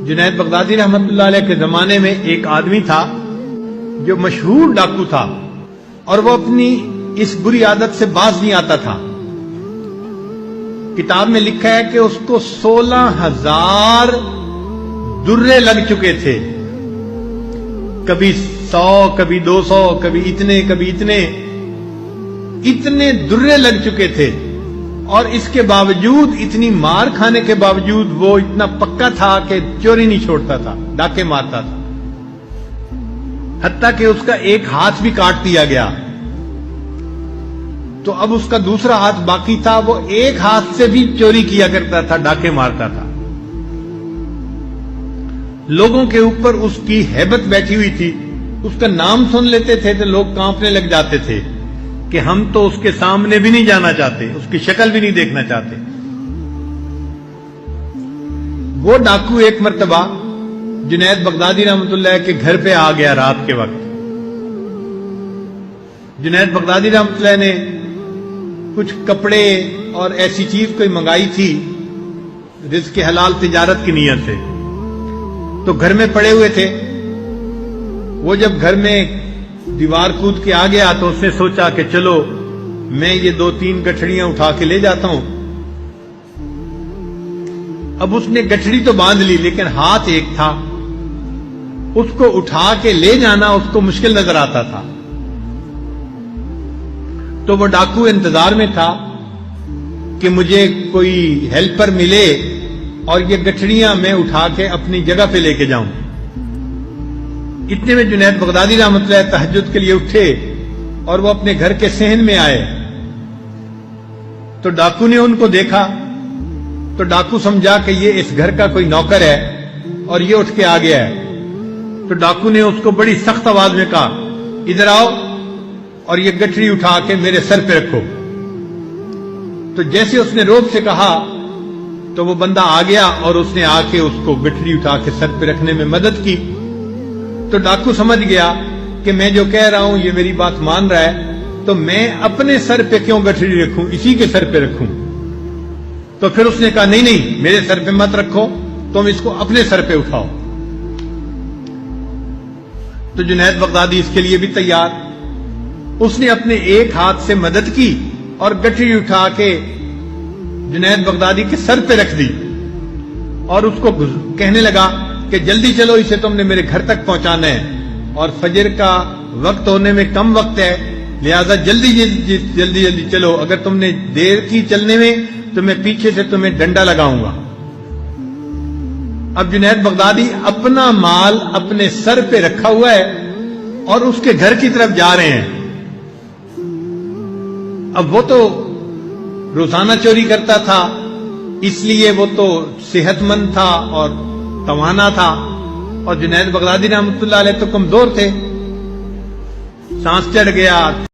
جنید بغدادی رحمت اللہ علیہ کے زمانے میں ایک آدمی تھا جو مشہور ڈاکو تھا اور وہ اپنی اس بری عادت سے باز نہیں آتا تھا۔ کتاب میں لکھا ہے کہ اس کو 16,000 درے لگ چکے تھے، کبھی 100 کبھی 200 کبھی اتنے درے لگ چکے تھے، اور اس کے باوجود اتنی مار کھانے کے باوجود وہ اتنا پکا تھا کہ چوری نہیں چھوڑتا تھا، ڈاکے مارتا تھا، حتیٰ کہ اس کا ایک ہاتھ بھی کاٹ دیا گیا۔ تو اب اس کا دوسرا ہاتھ باقی تھا، وہ ایک ہاتھ سے بھی چوری کیا کرتا تھا، ڈاکے مارتا تھا۔ لوگوں کے اوپر اس کی ہیبت بیٹھی ہوئی تھی، اس کا نام سن لیتے تھے تو لوگ کانپنے لگ جاتے تھے کہ ہم تو اس کے سامنے بھی نہیں جانا چاہتے، اس کی شکل بھی نہیں دیکھنا چاہتے۔ وہ ڈاکو ایک مرتبہ جنید بغدادی رحمت اللہ کے گھر پہ آ گیا رات کے وقت۔ جنید بغدادی رحمت اللہ نے کچھ کپڑے اور ایسی چیز کوئی منگائی تھی رزق حلال تجارت کی نیت سے، تو گھر میں پڑے ہوئے تھے۔ وہ جب گھر میں دیوار کود کے آ گیا تو اس نے سوچا کہ چلو میں یہ 2-3 گٹھڑیاں اٹھا کے لے جاتا ہوں۔ اب اس نے گٹھڑی تو باندھ لی لیکن ہاتھ ایک تھا، اس کو اٹھا کے لے جانا اس کو مشکل نظر آتا تھا۔ تو وہ ڈاکو انتظار میں تھا کہ مجھے کوئی ہیلپر ملے اور یہ گٹھڑیاں میں اٹھا کے اپنی جگہ پہ لے کے جاؤں۔ اتنے میں جنید بغدادی رحمت اللہ تہجد کے لیے اٹھے اور وہ اپنے گھر کے صحن میں آئے، تو ڈاکو نے ان کو دیکھا تو ڈاکو سمجھا کہ یہ اس گھر کا کوئی نوکر ہے اور یہ اٹھ کے آ گیا ہے۔ تو ڈاکو نے اس کو بڑی سخت آواز میں کہا، ادھر آؤ اور یہ گٹھڑی اٹھا کے میرے سر پہ رکھو۔ تو جیسے اس نے روب سے کہا تو وہ بندہ آ گیا اور اس نے آ کے اس کو گٹھڑی اٹھا کے سر پہ رکھنے میں مدد کی۔ تو ڈاکو سمجھ گیا کہ میں جو کہہ رہا ہوں یہ میری بات مان رہا ہے، تو میں اپنے سر پہ کیوں گٹھڑی رکھوں، اسی کے سر پہ رکھوں۔ تو پھر اس نے کہا نہیں میرے سر پہ مت رکھو، تم اس کو اپنے سر پہ اٹھاؤ۔ تو جنید بغدادی اس کے لیے بھی تیار، اس نے اپنے ایک ہاتھ سے مدد کی اور گٹھڑی اٹھا کے جنید بغدادی کے سر پہ رکھ دی اور اس کو کہنے لگا کہ جلدی چلو، اسے تم نے میرے گھر تک پہنچانا ہے اور فجر کا وقت ہونے میں کم وقت ہے، لہذا جلدی چلو، اگر تم نے دیر کی چلنے میں تو میں پیچھے سے تمہیں ڈنڈا لگاؤں گا۔ اب جنید بغدادی اپنا مال اپنے سر پہ رکھا ہوا ہے اور اس کے گھر کی طرف جا رہے ہیں۔ اب وہ تو روزانہ چوری کرتا تھا، اس لیے وہ تو صحت مند تھا اور توانا تھا، اور جنید بغدادی رحمت اللہ علیہ تو کمزور تھے، سانس چڑھ گیا۔